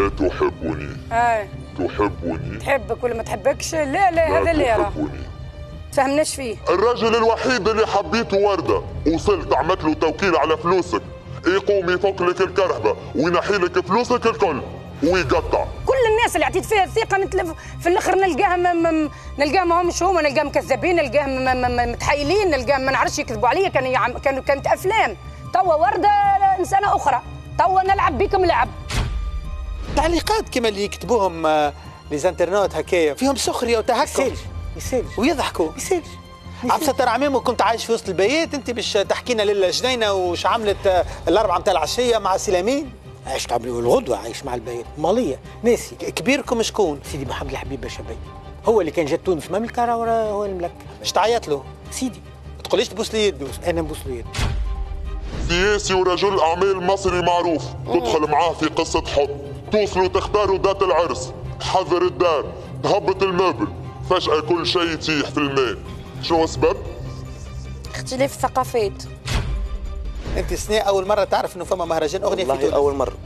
لا تحبني. تحبني. تحبك ولا ما تحبكش؟ لا هذا اللي راه فهمناش فيه. الراجل الوحيد اللي حبيته وردة، وصلت عملت له توكيل على فلوسك، يقوم يفك لك الكرهبة وينحي لك فلوسك الكل ويقطع. كل الناس اللي عطيت فيها الثقة نتلف في الاخر نلقاهم نلقاهم ما همش هما، نلقاهم كذابين، نلقاهم متحايلين، نلقاهم ما نعرفش يكذبوا عليا. كانت افلام. توا وردة انسانة اخرى، توا نلعب بكم لعب. تعليقات كما اللي يكتبوهم ليزانترنوت هكايا فيهم سخريه وتهكم. يسالش ويضحكوا. يسالش عبد الستار عميمو، كنت عايش في وسط البيت، انت باش تحكينا للجنينه وش عملت الاربعه نتاع العشيه مع سلامين؟ عايش تعملوا الغدوه، عايش مع البيت ماليه ناسي. كبيركم شكون؟ سيدي محمد الحبيب باشا، هو اللي كان جا تونس مملكه، راه هو الملك. باش تعيط له؟ سيدي ما تقوليش تبوس لي يده. انا نبوس له يده. سياسي ورجل اعمال مصري معروف، تدخل معاه في قصه حب، توصلوا تختاروا ذات العرس، حذر الدار، تهبط الموبل، فجأة كل شيء يتيح في الماء. شنو السبب؟ اختلاف الثقافات. انت سنة اول مره تعرف انه فما مهرجان اغنيه في تونس؟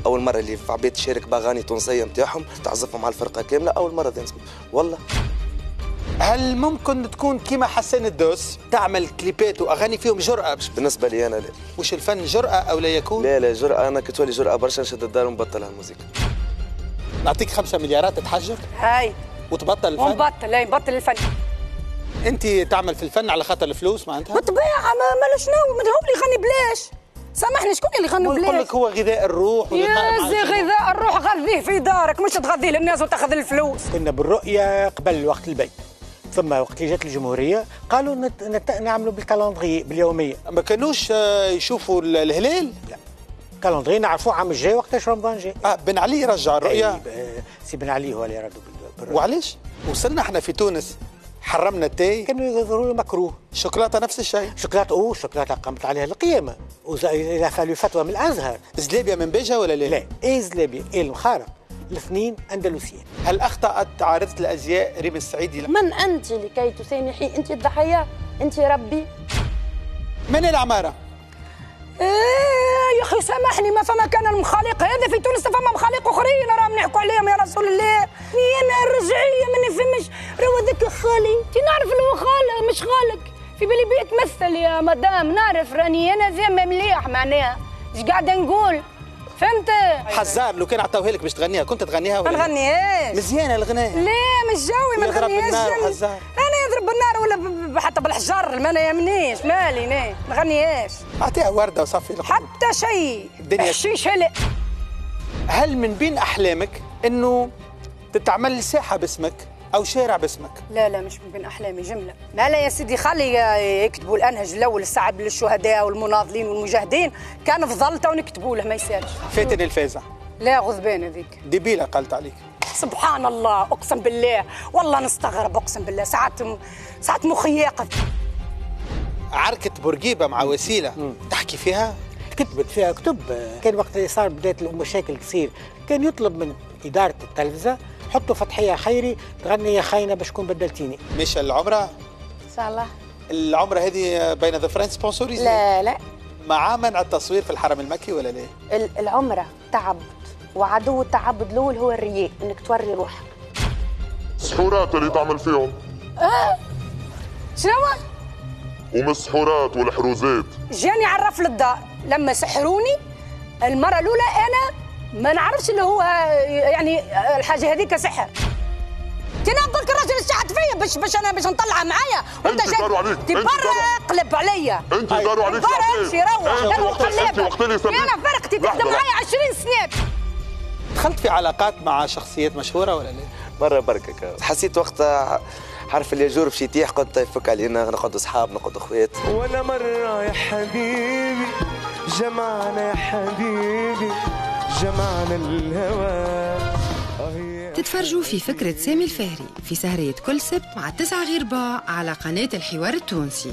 اول مره اللي عبيت تشارك باغاني تونسيه نتاعهم تعزفهم على الفرقه كامله، اول مره نسمع والله. هل ممكن تكون كيما حسان الدوس تعمل كليبات واغاني فيهم جرأة؟ بالنسبه لي انا لا. وش الفن جرأة او لا يكون؟ لا جرأة، انا كتولي جرأة برشا نشد الدار ونبطل هالموسيقى. نعطيك 5 مليارات تتحجر؟ هاي وتبطل الفن؟ نبطل الفن. انت تعمل في الفن على خاطر الفلوس معناتها؟ بالطبيعه ما شنو هو اللي يغني بلاش. سامحني، شكون اللي يغنوا بلاش؟ يقول لك هو غذاء الروح. يا زي غذاء الروح غذيه في دارك، مش تغذيه للناس وتاخذ الفلوس. كنا بالرؤيه قبل وقت البيت، ثم وقت اللي جات الجمهوريه قالوا نعملوا بالكالندري باليوميه. ما كانوش يشوفوا الهلال؟ لا، كالندري نعرفوه عام الجاي وقتاش رمضان جاي. بن علي رجع الرؤيه. سي بن علي هو اللي رد بالرؤيه. وعلاش؟ وصلنا احنا في تونس حرمنا التاي، كانوا يظهروا له مكروه. الشوكولاته نفس الشيء. الشوكولاته قامت عليها القيامه، واذا فعلوا فتوى من الازهر. زلابيا من بيجا ولا لا؟ لا، زلابيا المخارق، الاثنين اندلسيين. هل اخطات عارضه الازياء ريم السعيدي؟ من انت لكي تسامحي؟ انت الضحيه، انت ربي. من العماره؟ يا اخي سامحني، ما فما كان المخالق هذا في تونس، فما مخالق اخرين راهم نحكوا عليهم يا رسول الله. انا الرجعيه ما نفهمش، راهو هذاك خالي، انت نعرف اللي هو خالك مش خالك، في بالي بيتمثل يا مدام، نعرف راني انا زعما مليح معناها، ايش قاعده نقول؟ فهمت؟ حزار لو كان عطاوها لك باش تغنيها كنت تغنيها ولا؟ ما نغنيهاش. مزيانه الغناء. لا مش جوي، ما نغنيهاش. انا يضرب بالنار ولا حتى بالحجر ما يهمنيش، مالي ما نغنيهاش. اعطيها ورده وصفي لك حتى شيء. الدنيا حشيش هلا. هل من بين احلامك انه تتعمل ساحه باسمك او شارع باسمك؟ لا مش من بين احلامي جمله. ما لا يا سيدي، خلي يكتبوا الانهج الاول الصعب للشهداء والمناضلين والمجاهدين، كان فضلته ونكتبوا له ما يسالش. فاتن الفازع. لا غضبان هذيك ديبيله قالت عليك. سبحان الله، اقسم بالله والله نستغرب، اقسم بالله ساعات مخي ياقف. عركه بورقيبه مع وسيله تحكي فيها؟ كتبت فيها كتب. كان وقت اللي صار بدايه المشاكل تصير، كان يطلب من اداره التلفزه حطوا فتحيه خيري تغني يا خاينه باش تكون بدلتيني. مش العمره؟ صالح العمره هذه بين ذا فرنس سبونسوريزي؟ لا مع منع التصوير في الحرم المكي ولا لا؟ العمره تعبد، وعدو التعبد الاول هو الرياء، انك توري روحك. السحورات اللي تعمل فيهم شنو؟ ومسحورات والحروزات. جاني عرف للدار لما سحروني المره الاولى، انا ما نعرفش اللي هو يعني الحاجه هذيك سحر. كنا نقول لك الراجل شحت فيا باش نطلعها معايا، وانت جاي برا قلب عليا. انت داروا عليك برا امشي روح، انت انا فرقتي تخدم معايا 20 سنه. دخلت في علاقات مع شخصيات مشهوره ولا لا؟ مرة بركة حسيت وقتها حرف الياجور باش يتيح، قلت يفك علينا نقعدوا اصحاب نقعدوا اخوات. ولا مرة يا حبيبي جمعنا، يا حبيبي جمعنا الهوى. تتفرجوا في فكرة سامي الفهري في سهرية كل سبت مع 9 غير رباع على قناة الحوار التونسي.